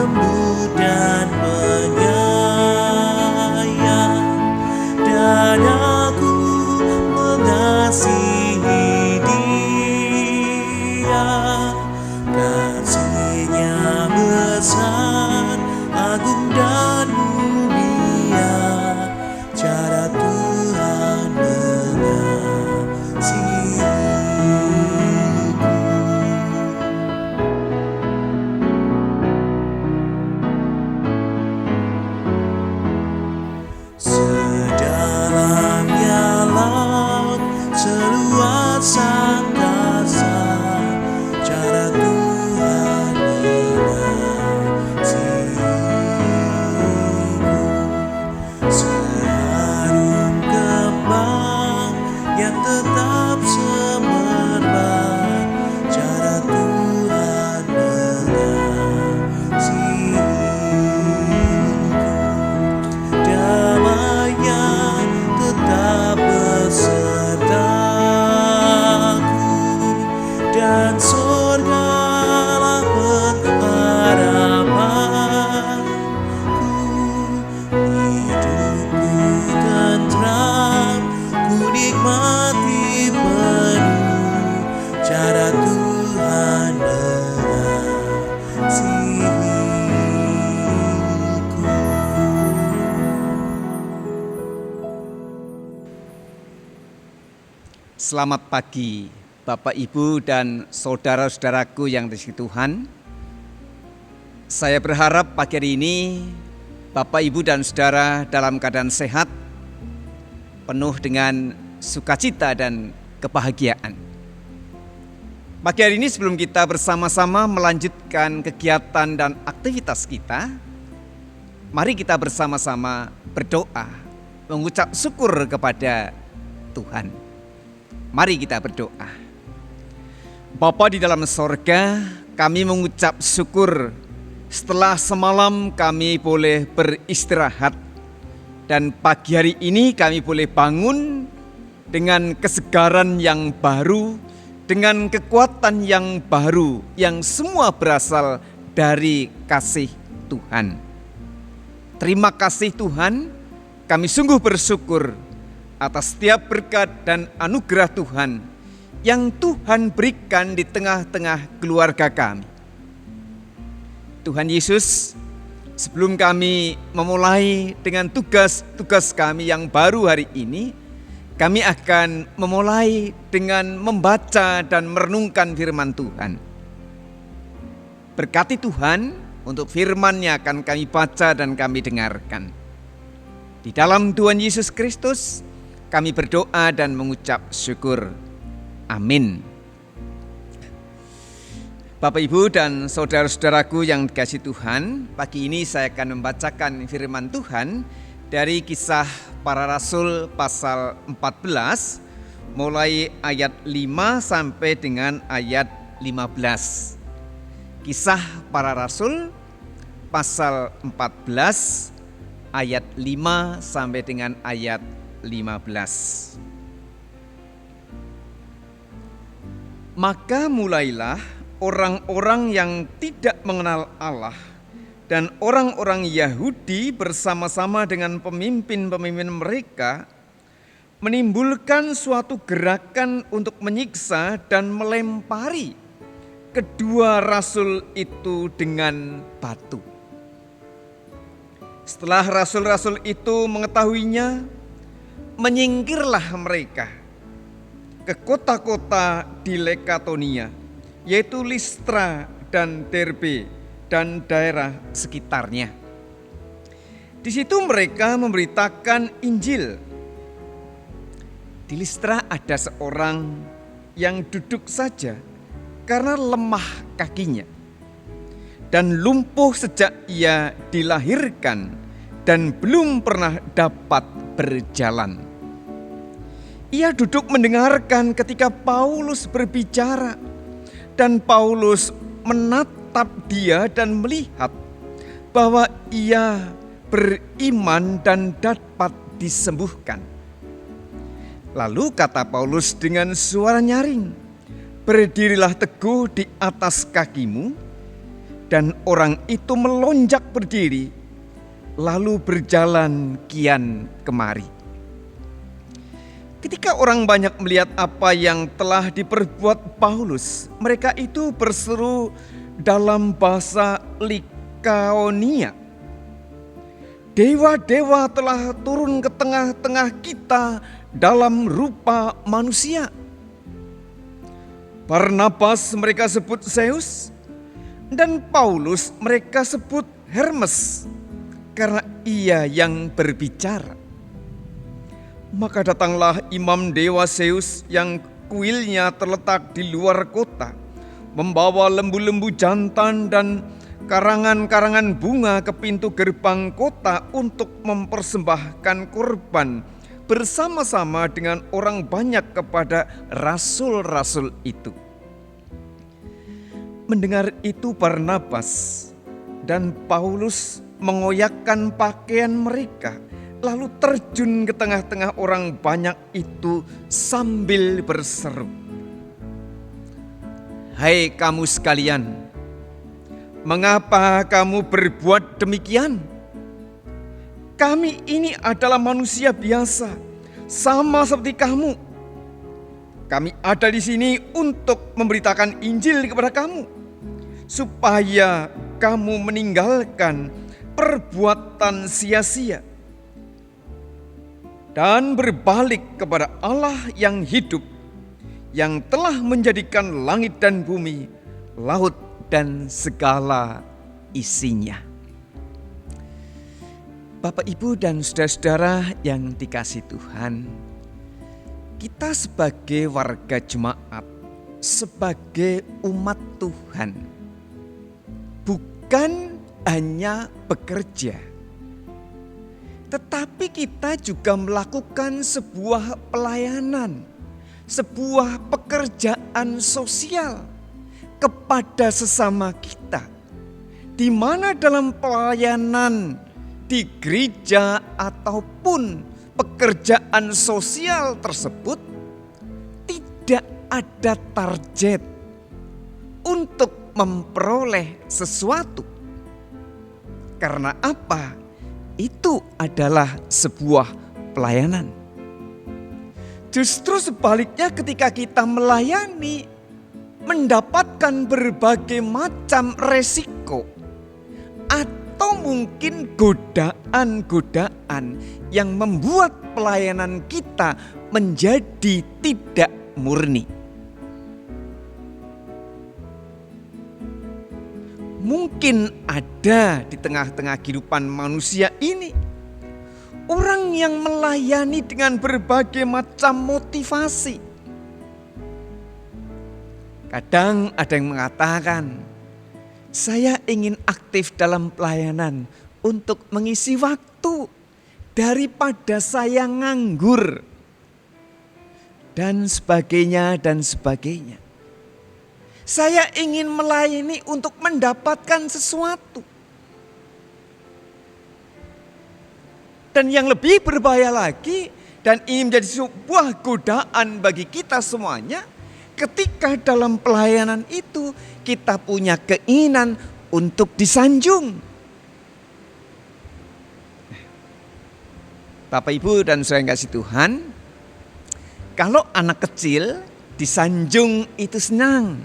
lembut dan penyayang, dan aku mengasihi Dia. Kasih-Nya besar, agung dan mulia, cara Tuhan mengasihiku. Sedalamnya laut, seluas angkasa, cara Tuhan mengasihiku. Seharum kembang yang tetap semerbak, cara Tuhan mengasihiku. Damai-Nya tetap besertaku, dan surgalah pengharapanku. Hidupku tentram, ku nikmati penuh, cara Tuhan mengasihiku. Selamat pagi Bapak, Ibu, dan saudara-saudaraku yang dikasihi Tuhan. Saya berharap pagi hari ini Bapak, Ibu, dan saudara dalam keadaan sehat, penuh dengan sukacita dan kebahagiaan. Pagi hari ini sebelum kita bersama-sama melanjutkan kegiatan dan aktivitas kita, mari kita bersama-sama berdoa, mengucap syukur kepada Tuhan. Mari kita berdoa. Bapa di dalam sorga, kami mengucap syukur setelah semalam kami boleh beristirahat, dan pagi hari ini kami boleh bangun dengan kesegaran yang baru, dengan kekuatan yang baru, yang semua berasal dari kasih Tuhan. Terima kasih Tuhan, kami sungguh bersyukur atas setiap berkat dan anugerah Tuhan yang Tuhan berikan di tengah-tengah keluarga kami. Tuhan Yesus, sebelum kami memulai dengan tugas-tugas kami yang baru hari ini, kami akan memulai dengan membaca dan merenungkan firman Tuhan. Berkati Tuhan untuk firman-Nya akan kami baca dan kami dengarkan. Di dalam Tuhan Yesus Kristus, kami berdoa dan mengucap syukur. Amin. Bapak, Ibu, dan saudara-saudaraku yang dikasihi Tuhan, pagi ini saya akan membacakan firman Tuhan dari Kisah Para Rasul pasal 14, mulai ayat 5 sampai dengan ayat 15. Kisah Para Rasul pasal 14, ayat 5 sampai dengan ayat 15. Maka mulailah orang-orang yang tidak mengenal Allah dan orang-orang Yahudi bersama-sama dengan pemimpin-pemimpin mereka menimbulkan suatu gerakan untuk menyiksa dan melempari kedua rasul itu dengan batu. Setelah rasul-rasul itu mengetahuinya, menyingkirlah mereka ke kota-kota di Lekatonia, yaitu Listra dan Derbe dan daerah sekitarnya. Di situ mereka memberitakan Injil. Di Listra ada seorang yang duduk saja karena lemah kakinya dan lumpuh sejak ia dilahirkan dan belum pernah dapat berjalan. Ia duduk mendengarkan ketika Paulus berbicara, dan Paulus menatap dia dan melihat bahwa ia beriman dan dapat disembuhkan. Lalu kata Paulus dengan suara nyaring, "Berdirilah teguh di atas kakimu." dan orang itu melonjak berdiri, lalu berjalan kian kemari. Ketika orang banyak melihat apa yang telah diperbuat Paulus, mereka itu berseru dalam bahasa Likaonia, "Dewa-dewa telah turun ke tengah-tengah kita dalam rupa manusia." Barnabas mereka sebut Zeus, dan Paulus mereka sebut Hermes, karena ia yang berbicara. Maka datanglah imam dewa Zeus yang kuilnya terletak di luar kota, membawa lembu-lembu jantan dan karangan-karangan bunga ke pintu gerbang kota untuk mempersembahkan korban bersama-sama dengan orang banyak kepada rasul-rasul itu. Mendengar itu Barnabas dan Paulus mengoyakkan pakaian mereka, lalu terjun ke tengah-tengah orang banyak itu sambil berseru, "Hai kamu sekalian, mengapa kamu berbuat demikian? Kami ini adalah manusia biasa, sama seperti kamu. Kami ada di sini untuk memberitakan Injil kepada kamu, supaya kamu meninggalkan perbuatan sia-sia dan berbalik kepada Allah yang hidup, yang telah menjadikan langit dan bumi, laut dan segala isinya." Bapak, Ibu, dan saudara-saudara yang dikasihi Tuhan, kita sebagai warga jemaat, sebagai umat Tuhan, bukan hanya bekerja, tetapi kita juga melakukan sebuah pelayanan, sebuah pekerjaan sosial kepada sesama kita, di mana dalam pelayanan di gereja ataupun pekerjaan sosial tersebut tidak ada target untuk memperoleh sesuatu. Karena apa? Itu adalah sebuah pelayanan. Justru sebaliknya, ketika kita melayani, mendapatkan berbagai macam resiko atau mungkin godaan-godaan yang membuat pelayanan kita menjadi tidak murni. Mungkin ada di tengah-tengah kehidupan manusia ini orang yang melayani dengan berbagai macam motivasi. Kadang ada yang mengatakan, "Saya ingin aktif dalam pelayanan untuk mengisi waktu daripada saya nganggur," dan sebagainya dan sebagainya. "Saya ingin melayani untuk mendapatkan sesuatu." Dan yang lebih berbahaya lagi, dan ini menjadi sebuah godaan bagi kita semuanya, ketika dalam pelayanan itu kita punya keinginan untuk disanjung. Bapak, Ibu, dan saudara yang kasih Tuhan, kalau anak kecil disanjung itu senang.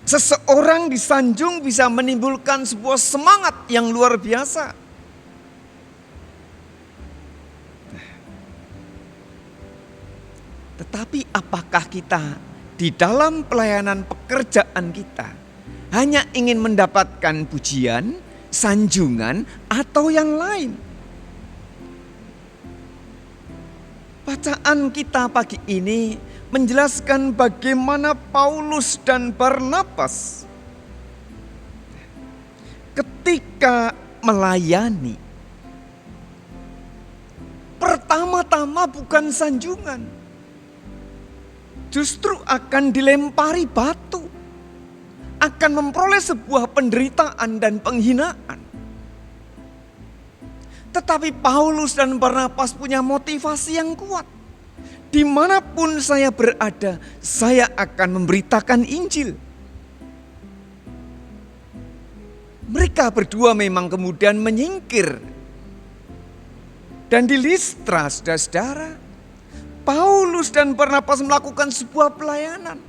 Seseorang disanjung bisa menimbulkan sebuah semangat yang luar biasa. Tetapi apakah kita di dalam pelayanan pekerjaan kita hanya ingin mendapatkan pujian, sanjungan, atau yang lain? Bacaan kita pagi ini menjelaskan bagaimana Paulus dan Barnabas ketika melayani, pertama-tama bukan sanjungan, justru akan dilempari batu, akan memperoleh sebuah penderitaan dan penghinaan. Tetapi Paulus dan Barnabas punya motivasi yang kuat. Dimanapun saya berada, saya akan memberitakan Injil. Mereka berdua memang kemudian menyingkir. Dan di Listra, saudara-saudara, Paulus dan Barnabas melakukan sebuah pelayanan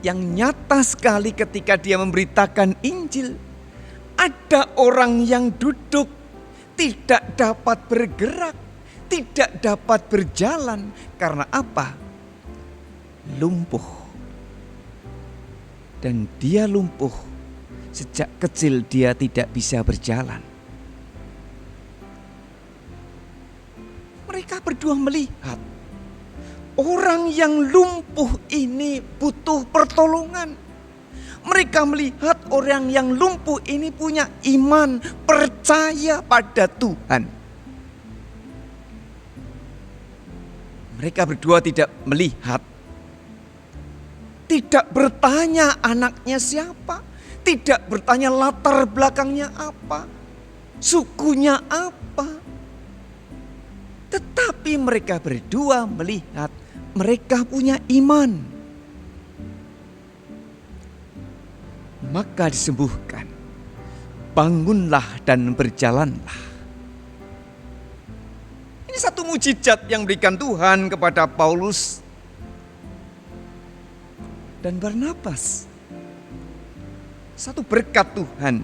yang nyata sekali ketika dia memberitakan Injil. Ada orang yang duduk, tidak dapat bergerak, tidak dapat berjalan. Karena apa? Lumpuh. Dan dia lumpuh, sejak kecil dia tidak bisa berjalan. Mereka berdua melihat orang yang lumpuh ini butuh pertolongan. Mereka melihat orang yang lumpuh ini punya iman, percaya pada Tuhan. Mereka berdua tidak melihat, tidak bertanya anaknya siapa, tidak bertanya latar belakangnya apa, sukunya apa. Tetapi mereka berdua melihat mereka punya iman. Maka disembuhkan. Bangunlah dan berjalanlah. Ini satu mujizat yang berikan Tuhan kepada Paulus dan Barnabas. Satu berkat Tuhan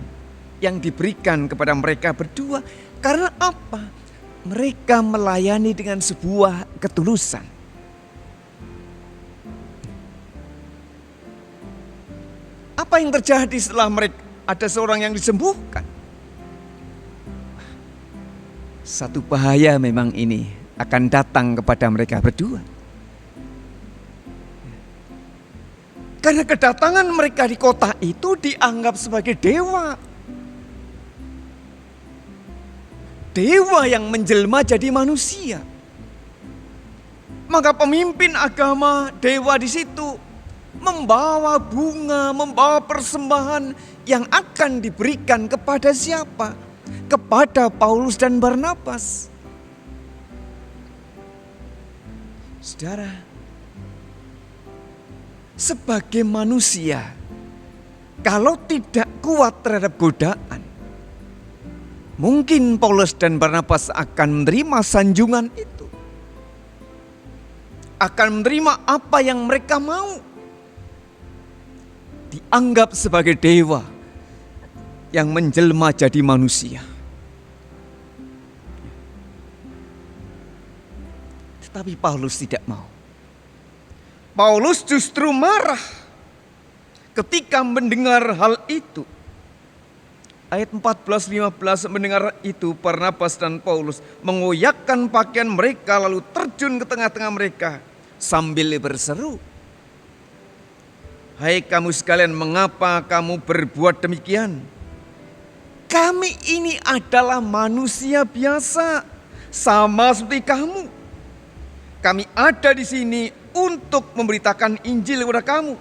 yang diberikan kepada mereka berdua. Karena apa? Mereka melayani dengan sebuah ketulusan. Apa yang terjadi setelah mereka ada seorang yang disembuhkan? Satu bahaya memang ini akan datang kepada mereka berdua. Karena kedatangan mereka di kota itu dianggap sebagai dewa. Dewa yang menjelma jadi manusia. Maka pemimpin agama dewa di situ membawa bunga, membawa persembahan yang akan diberikan kepada siapa? Kepada Paulus dan Barnabas. Saudara, sebagai manusia, kalau tidak kuat terhadap godaan, mungkin Paulus dan Barnabas akan menerima sanjungan itu. Akan menerima apa yang mereka mau. Dianggap sebagai dewa yang menjelma jadi manusia. Tetapi Paulus tidak mau. Paulus justru marah ketika mendengar hal itu. Ayat 14-15, mendengar itu Barnabas dan Paulus mengoyakkan pakaian mereka lalu terjun ke tengah-tengah mereka sambil berseru, "Hai kamu sekalian, mengapa kamu berbuat demikian? Kami ini adalah manusia biasa, sama seperti kamu. Kami ada di sini untuk memberitakan Injil kepada kamu,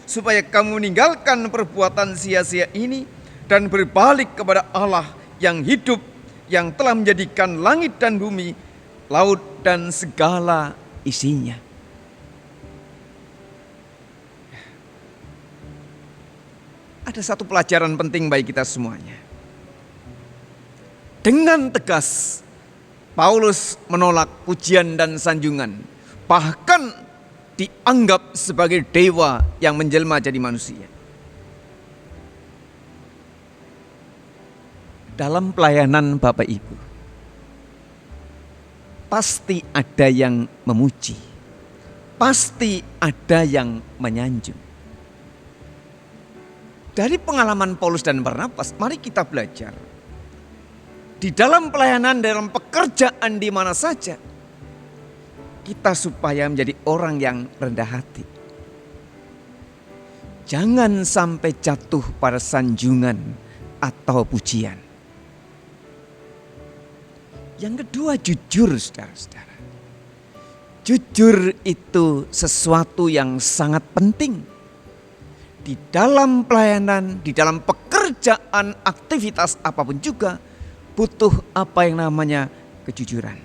supaya kamu meninggalkan perbuatan sia-sia ini dan berbalik kepada Allah yang hidup, yang telah menjadikan langit dan bumi, laut dan segala isinya." Ada satu pelajaran penting bagi kita semuanya. Dengan tegas, Paulus menolak pujian dan sanjungan, bahkan dianggap sebagai dewa yang menjelma jadi manusia. Dalam pelayanan Bapak Ibu, pasti ada yang memuji, pasti ada yang menyanjung. Dari pengalaman Paulus dan Barnabas, mari kita belajar. Di dalam pelayanan, dalam pekerjaan di mana saja, kita supaya menjadi orang yang rendah hati. Jangan sampai jatuh pada sanjungan atau pujian. Yang kedua, jujur, saudara-saudara. Jujur itu sesuatu yang sangat penting. Di dalam pelayanan, di dalam pekerjaan, aktivitas apapun juga, butuh apa yang namanya kejujuran.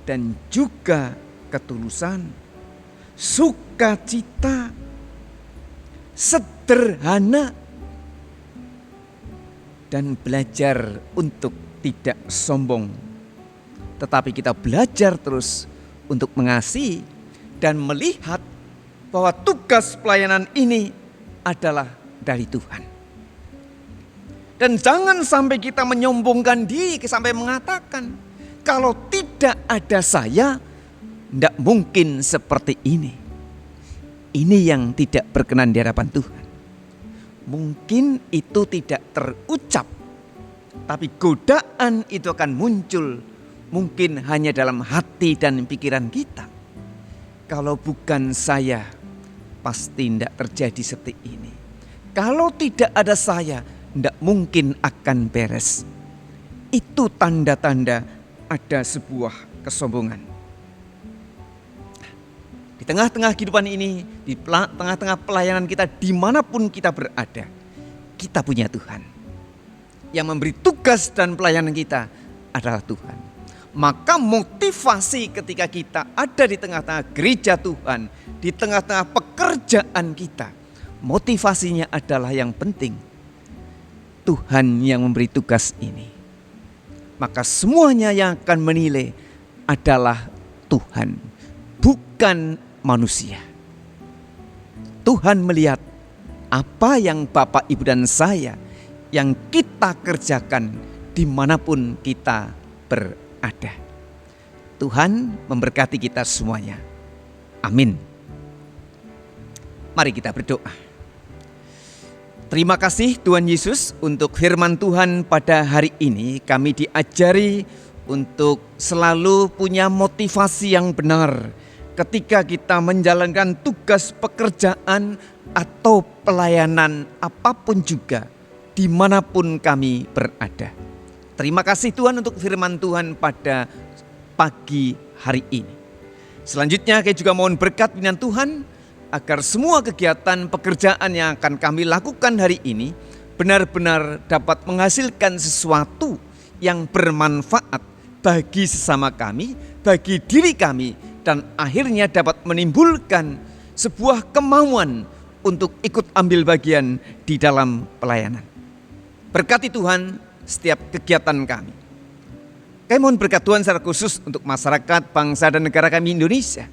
Dan juga ketulusan, sukacita, sederhana, dan belajar untuk tidak sombong. Tetapi kita belajar terus untuk mengasihi dan melihat bahwa tugas pelayanan ini adalah dari Tuhan. Dan jangan sampai kita menyombongkan diri sampai mengatakan, kalau tidak ada saya, tidak mungkin seperti ini. Ini yang tidak berkenan di hadapan Tuhan. Mungkin itu tidak terucap, tapi godaan itu akan muncul mungkin hanya dalam hati dan pikiran kita. Kalau bukan saya, pasti tidak terjadi seperti ini. Kalau tidak ada saya, tidak mungkin akan beres. Itu tanda-tanda ada sebuah kesombongan. Di tengah-tengah kehidupan ini, di tengah-tengah pelayanan kita, dimanapun kita berada, kita punya Tuhan. Yang memberi tugas dan pelayanan kita adalah Tuhan. Maka motivasi ketika kita ada di tengah-tengah gereja Tuhan, di tengah-tengah pekerjaan kita, motivasinya adalah yang penting. Tuhan yang memberi tugas ini. Maka semuanya yang akan menilai adalah Tuhan, bukan manusia. Tuhan melihat apa yang Bapak, Ibu, dan saya yang kita kerjakan dimanapun kita berada. Tuhan memberkati kita semuanya. Amin. Mari kita berdoa. Terima kasih Tuhan Yesus untuk firman Tuhan pada hari ini. Kami diajari untuk selalu punya motivasi yang benar ketika kita menjalankan tugas pekerjaan atau pelayanan apapun juga, dimanapun kami berada. Terima kasih Tuhan untuk firman Tuhan pada pagi hari ini. Selanjutnya saya juga mohon berkat pimpinan Tuhan agar semua kegiatan pekerjaan yang akan kami lakukan hari ini benar-benar dapat menghasilkan sesuatu yang bermanfaat bagi sesama kami, bagi diri kami, dan akhirnya dapat menimbulkan sebuah kemauan untuk ikut ambil bagian di dalam pelayanan. Berkati Tuhan setiap kegiatan kami. Kami mohon berkat Tuhan secara khusus untuk masyarakat, bangsa, dan negara kami Indonesia.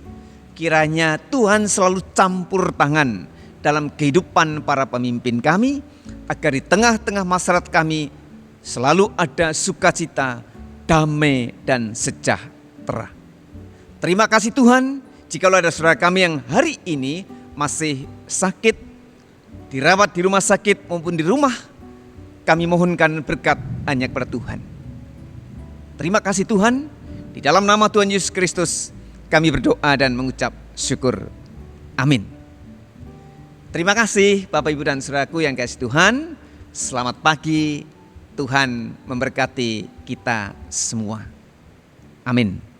Kiranya Tuhan selalu campur tangan dalam kehidupan para pemimpin kami, agar di tengah-tengah masyarakat kami selalu ada sukacita, damai, dan sejahtera. Terima kasih Tuhan, jikalau ada saudara kami yang hari ini masih sakit, dirawat di rumah sakit maupun di rumah, kami mohonkan berkat hanya kepada Tuhan. Terima kasih Tuhan, di dalam nama Tuhan Yesus Kristus kami berdoa dan mengucap syukur. Amin. Terima kasih Bapak, Ibu, dan saudaraku yang kasih Tuhan. Selamat pagi, Tuhan memberkati kita semua. Amin.